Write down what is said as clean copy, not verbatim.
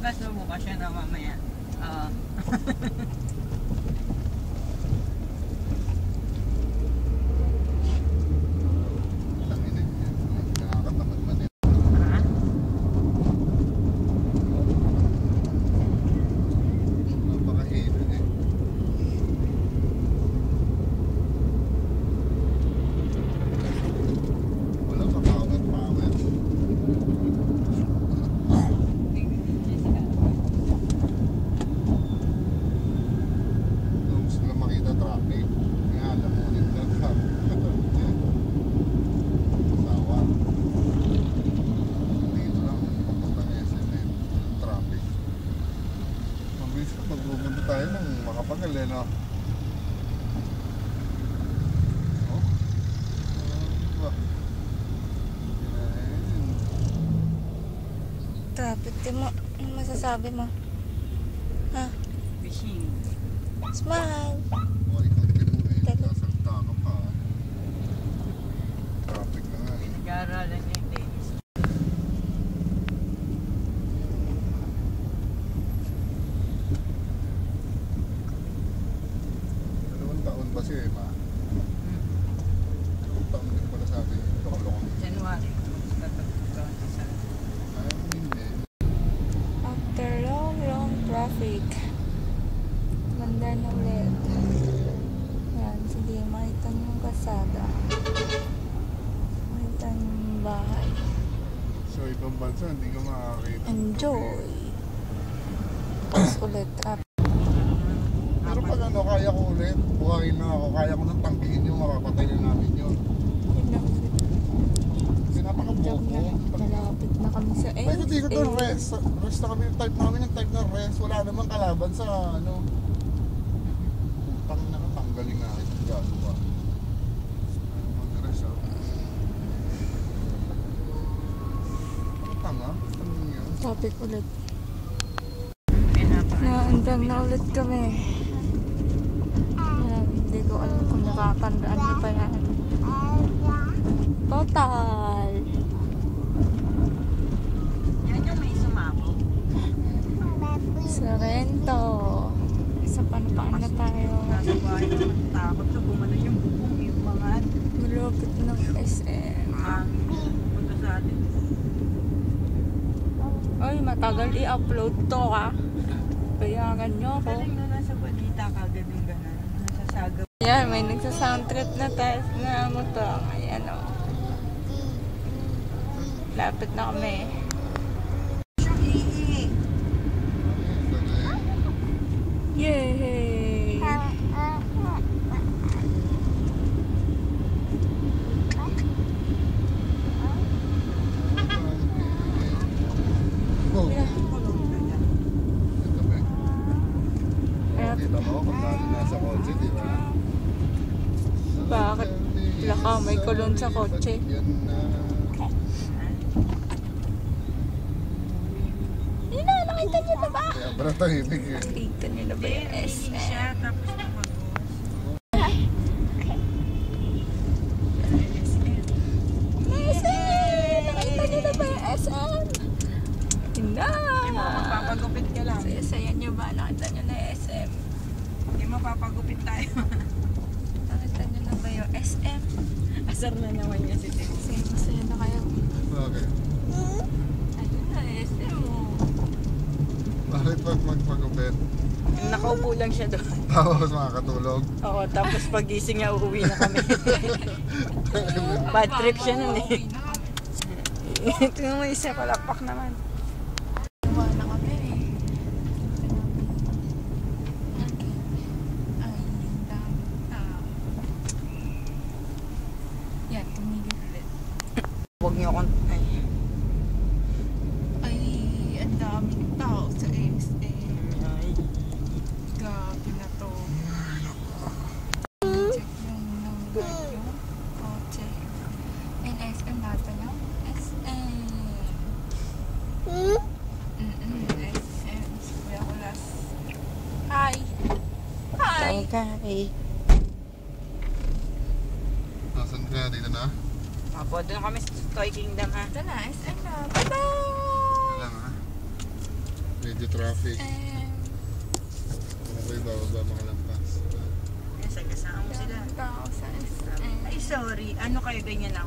bukas na bukas siya na mamaya. Magpupunta tayo ng makapagal eh, no? Traffic din mo. Ano masasabi mo? Ha? Fishing. Smile! O, ikaw din mo eh. Nasalita ka pa. Traffic na nga eh. Nag-aaralan niya yung ladies. Taon ba siya eh, ma? Taon din pala sa akin. Ito kalokon. January. After long traffic, ganda na ulit. Yan, sige, makita niyo yung kasada. Makita niyo yung bahay. So, ibang bansa, hindi ka makakita. Enjoy! Tapos ulit, traffic. Pero pag ano, kaya ko ulit, buhayin na ako, kaya ko nang tanggihin yung makapatay na namin yun. Kasi napakabuko. Malapit na kami sa Ay, hindi ko doon rest. Rest na kami, type namin ng type na rest. Wala namang kalaban sa ano. Putang na tanggalin nga ito. Gaso ba? Mag-rest ako. Tanga? Tanong yun. Topic ulit. Naandang na ulit kami. Hindi ko alam kung nakakandaan niyo pa yan. Total! Yan yung may sumabog. Sorrento! Isa panapaan na tayo. Nasa bahay naman takot sa gumano yung bubong yung mga Malapit ng SM. punta sa atin. Ay, matagal i-upload to ha. Bayangan nyo ako. Galing na nasa balita kagad yung gano'n. Nasa saga. Ayan, may nagsa-sound trip na tayo na motor. Ayan o. Lapit na kami. Yay! Kita mo kung nasa kotse, di ba? Bakit? Laka, may kulon sa kotse. Yun na, nakita niyo na ba? Kaya parang tahimik eh. Nakita niyo na ba yung SM? siya tapos lumagos. SM! Nakita niyo na ba yung SM? Hindi! Mapapagupit ka lang. Saya niyo ba? Nakita niyo na yung SM? Hindi mapapagupit tayo. Nakita niyo na ba yung SM? Asar na naman niya si Tim. Masaya na kayo. Okay. Ayun na, SM mo. Bakit pag magpagupit? Nakaupo lang siya doon. Tapos makakatulog? Oo, tapos pagising niya, uuwi na kami. Bad trip siya nun eh. Tingnan mo isa, palakpak naman. Tuwa na kami eh. Ay, yung dami tao. Yan, tumigil ulit. Huwag niyo akong... Ay, ang daming tao sa SM. Ay. Gabi na to. Check yung number yung kotse. And SM natin yung SM. SM. Si Kuya Kulas. Hi! Hi! Okay. Nasaan kaya dito na? Apo, doon kami sa Toy Kingdom ha. Ito na, SM na. Bye-bye! Wala nga. Wait. Medyo traffic. And Okay, bababa mga lampas. Kasama mo sila. tao sa SM. Ay, sorry. Ano kayo ganyan lang?